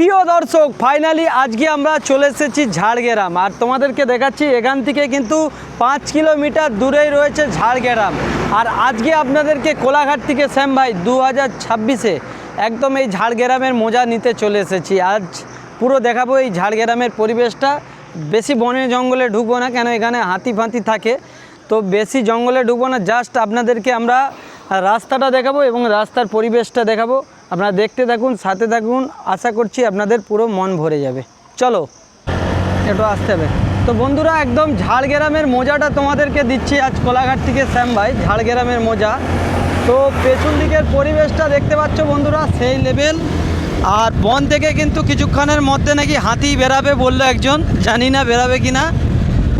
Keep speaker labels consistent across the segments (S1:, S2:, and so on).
S1: প্রিয় দর্শক, ফাইনালি আজকে আমরা চলে এসেছি ঝাড়গ্রাম। আর তোমাদেরকে দেখাচ্ছি এখান থেকে কিন্তু 5 কিলোমিটার দূরেই রয়েছে ঝাড়গ্রাম। আর আজকে আপনাদেরকে কোলাঘাট থেকে শ্যাম ভাই 2026-এ একদম এই ঝাড়গ্রামের মজা নিতে চলে এসেছি। আজ পুরো দেখাবো এই ঝাড়গ্রামের পরিবেশটা। বেশি বনে জঙ্গলে ঢুকবো না, কেন এখানে হাতি ফাতি থাকে, তো বেশি জঙ্গলে ঢুকবো না। জাস্ট আপনাদেরকে আমরা রাস্তাটা দেখাবো এবং রাস্তার পরিবেশটা দেখাবো। আপনারা দেখতে থাকুন, সাথে থাকুন, আশা করছি আপনাদের পুরো মন ভরে যাবে। চলো একটু আসতে হবে। তো বন্ধুরা, একদম ঝাড়গ্রামের মজাটা তোমাদেরকে দিচ্ছি আজ কোলাঘাট থেকে শ্যাম ভাই। ঝাড়গ্রামের মজা, তো পেছন দিকের পরিবেশটা দেখতে পাচ্ছ বন্ধুরা, সেই লেভেল। আর বন থেকে কিন্তু কিছুক্ষণের মধ্যে নাকি হাতি বেরাবে বললো একজন, জানি না বেরাবে কি না।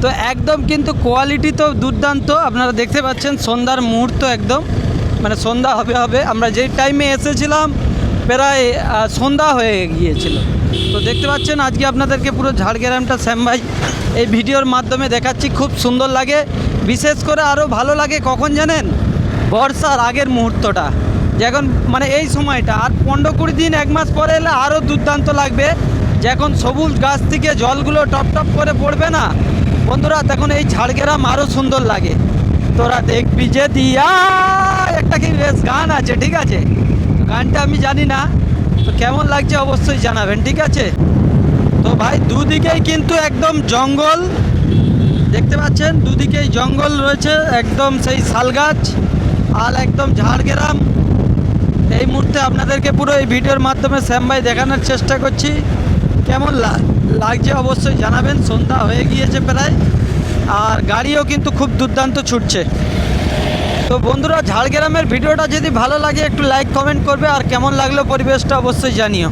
S1: তো একদম কিন্তু কোয়ালিটি তো দুর্দান্ত। আপনারা দেখতে পাচ্ছেন সন্ধ্যার মুহূর্ত, একদম মানে সন্ধ্যা হবে। আমরা যেই টাইমে এসেছিলাম প্রায় সন্ধ্যা হয়ে গিয়েছিল। তো দেখতে পাচ্ছেন আজকে আপনাদেরকে পুরো ঝাড়গ্রামটা শ্যাম ভাই এই ভিডিওর মাধ্যমে দেখাচ্ছি। খুব সুন্দর লাগে, বিশেষ করে আরও ভালো লাগে কখন জানেন, বর্ষার আগের মুহূর্তটা, যখন মানে এই সময়টা। আর 15-20 দিন, 1 মাস পরে এলে আরও দুর্দান্ত লাগবে, যখন সবুজ গাছ থেকে জলগুলো টপ টপ করে পড়বে না বন্ধুরা, তখন এই ঝাড়গ্রাম আরও সুন্দর লাগে। তোরা দেখবি যে দিয়া একটা কি বেশ গান আছে, ঠিক আছে, গানটা আমি জানি না, তো কেমন লাগছে অবশ্যই জানাবেন, ঠিক আছে। তো ভাই দুদিকেই কিন্তু একদম জঙ্গল দেখতে পাচ্ছেন, দুদিকেই জঙ্গল রয়েছে, একদম সেই শাল গাছ। আর একদম ঝাড়গ্রাম এই মুহূর্তে আপনাদেরকে পুরো এই ভিডিওর মাধ্যমে শ্যাম ভাই দেখানোর চেষ্টা করছি। কেমন লাগছে অবশ্যই জানাবেন। সন্ধ্যা হয়ে গিয়েছে প্রায়, আর গাড়িও কিন্তু খুব দুর্দান্ত ছুটছে। তো বন্ধুরা, ঝাড়গ্রামের ভিডিওটা যদি ভালো লাগে একটু লাইক কমেন্ট করবে, আর কেমন লাগলো পরিবেশটা অবশ্যই জানিও।